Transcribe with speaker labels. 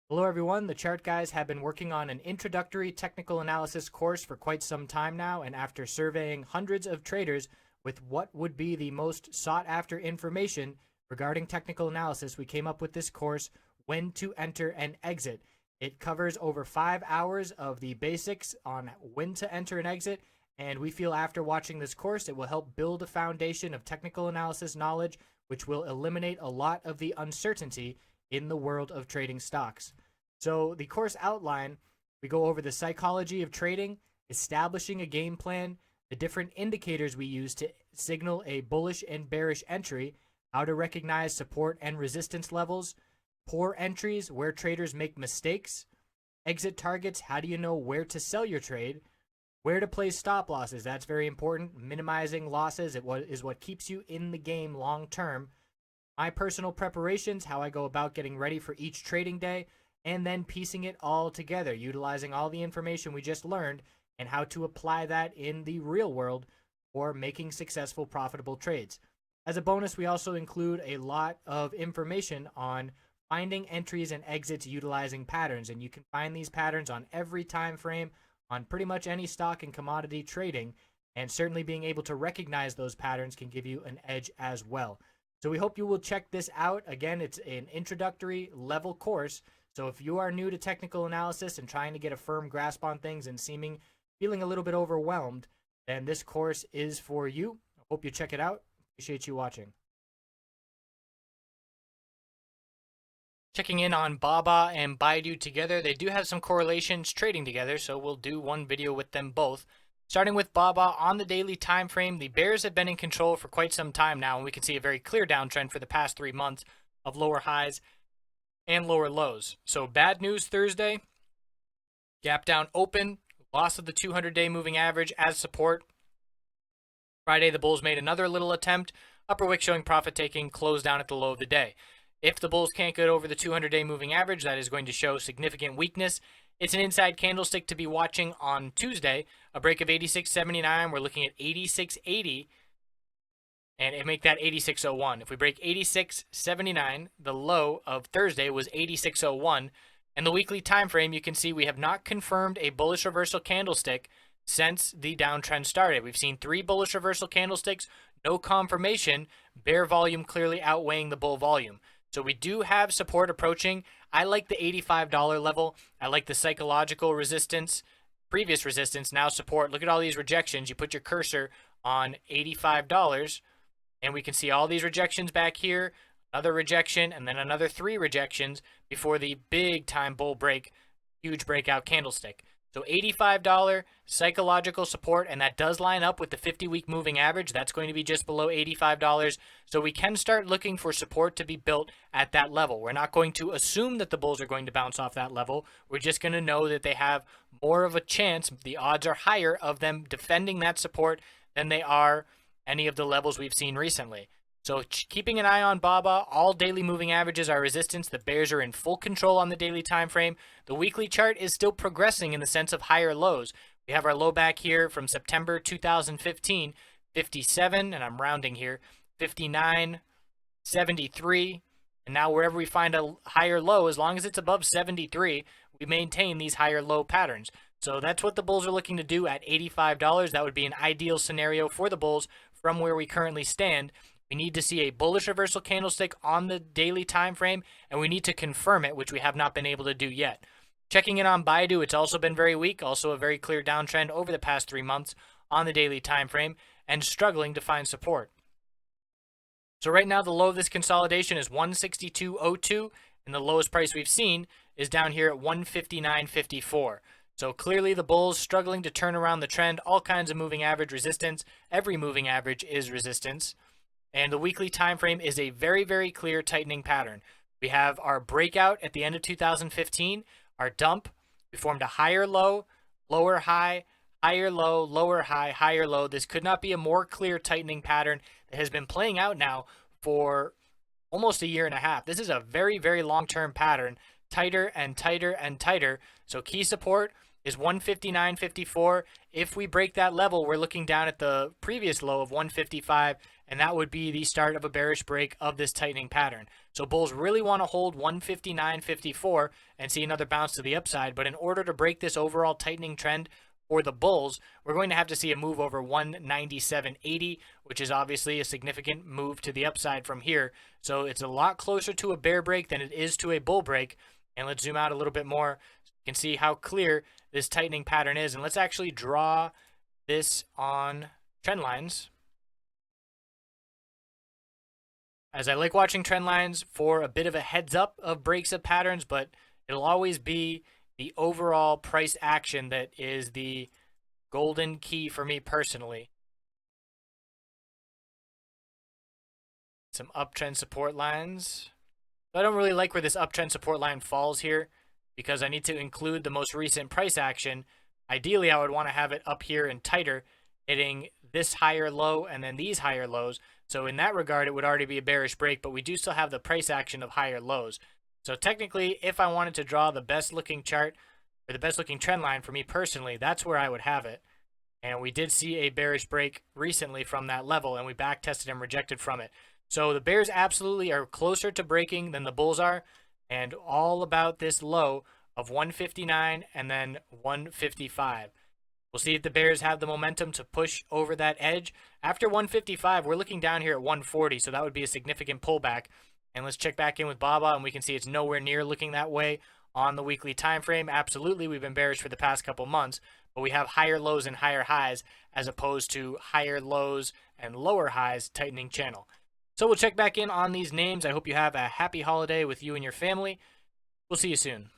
Speaker 1: Hello everyone, the Chart Guys have been working on an introductory technical analysis course for quite some time now, and after surveying hundreds of traders with what would be the most sought after information regarding technical analysis, we came up with this course, When to Enter and Exit. It covers over 5 hours of the basics on when to enter and exit, and we feel after watching this course it will help build a foundation of technical analysis knowledge which will eliminate a lot of the uncertainty in the world of trading stocks. So the course outline, we go over the psychology of trading, establishing a game plan, the different indicators we use to signal a bullish and bearish entry, how to recognize support and resistance levels, poor entries, where traders make mistakes, exit targets, how do you know where to sell your trade, where to place stop losses, that's very important, minimizing losses is what keeps you in the game long term, my personal preparations, how I go about getting ready for each trading day, and then piecing it all together, utilizing all the information we just learned and how to apply that in the real world for making successful, profitable trades. As a bonus, we also include a lot of information on finding entries and exits utilizing patterns, and you can find these patterns on every time frame on pretty much any stock and commodity trading, and certainly being able to recognize those patterns can give you an edge as well. So we hope you will check this out. Again, it's an introductory level course. So if you are new to technical analysis and trying to get a firm grasp on things and feeling a little bit overwhelmed, then this course is for you. I hope you check it out. Appreciate you watching. Checking in on BABA and BIDU together. They do have some correlations trading together, so we'll do one video with them both. Starting with BABA, on the daily time frame, the bears have been in control for quite some time now, and we can see a very clear downtrend for the past 3 months of lower highs and lower lows. So bad news Thursday, gap down open, loss of the 200-day moving average as support. Friday, the bulls made another little attempt, upper wick showing profit taking, closed down at the low of the day. If the bulls can't get over the 200-day moving average, that is going to show significant weakness. It's an inside candlestick to be watching on Tuesday, a break of 86.79. We're looking at 86.80. And it make that 86.01. If we break 86.79, the low of Thursday was 86.01. And the weekly time frame, you can see we have not confirmed a bullish reversal candlestick since the downtrend started. We've seen 3 bullish reversal candlesticks, no confirmation, bear volume clearly outweighing the bull volume. So we do have support approaching. I like the $85 level. I like the psychological resistance, previous resistance, now support. Look at all these rejections. You put your cursor on $85. And we can see all these rejections back here, another rejection, and then another 3 rejections before the big time bull break, huge breakout candlestick. So $85 psychological support, and that does line up with the 50-week moving average. That's going to be just below $85. So we can start looking for support to be built at that level. We're not going to assume that the bulls are going to bounce off that level. We're just going to know that they have more of a chance. The odds are higher of them defending that support than they are any of the levels we've seen recently. So keeping an eye on BABA, all daily moving averages are resistance. The bears are in full control on the daily time frame. The weekly chart is still progressing in the sense of higher lows. We have our low back here from September 2015, 57, and I'm rounding here, 59, 73, and now wherever we find a higher low, as long as it's above 73, we maintain these higher low patterns. So that's what the bulls are looking to do at $85. That would be an ideal scenario for the bulls from where we currently stand. We need to see a bullish reversal candlestick on the daily time frame, and we need to confirm it, which we have not been able to do yet. Checking in on BIDU, it's also been very weak, also a very clear downtrend over the past 3 months on the daily time frame, and struggling to find support. So right now, the low of this consolidation is 162.02, and the lowest price we've seen is down here at 159.54. So clearly the bulls struggling to turn around the trend, all kinds of moving average resistance. Every moving average is resistance. And the weekly time frame is a very, very clear tightening pattern. We have our breakout at the end of 2015, our dump. We formed a higher low, lower high, higher low, lower high, higher low. This could not be a more clear tightening pattern that has been playing out now for almost a year and a half. This is a very, very long-term pattern, tighter and tighter and tighter. So key support is 159.54. If we break that level, we're looking down at the previous low of 155.75. and that would be the start of a bearish break of this tightening pattern. So bulls really want to hold 159.54 and see another bounce to the upside, but in order to break this overall tightening trend for the bulls, we're going to have to see a move over 197.80, which is obviously a significant move to the upside from here. So it's a lot closer to a bear break than it is to a bull break. And let's zoom out a little bit more. You can see how clear this tightening pattern is. And let's actually draw this on trend lines, as I like watching trend lines for a bit of a heads up of breaks of patterns, but it'll always be the overall price action that is the golden key for me personally. Some uptrend support lines. I don't really like where this uptrend support line falls here because I need to include the most recent price action. Ideally, I would want to have it up here and tighter, hitting this higher low and then these higher lows. So in that regard, it would already be a bearish break, but we do still have the price action of higher lows. So technically, if I wanted to draw the best looking chart or the best looking trend line for me personally, that's where I would have it. And we did see a bearish break recently from that level, and we back tested and rejected from it. So the bears absolutely are closer to breaking than the bulls are, and all about this low of 159 and then 155. We'll see if the bears have the momentum to push over that edge. After 155, we're looking down here at 140, so that would be a significant pullback. And let's check back in with BABA, and we can see it's nowhere near looking that way on the weekly time frame. Absolutely, we've been bearish for the past couple months, but we have higher lows and higher highs as opposed to higher lows and lower highs tightening channel. So we'll check back in on these names. I hope you have a happy holiday with you and your family. We'll see you soon.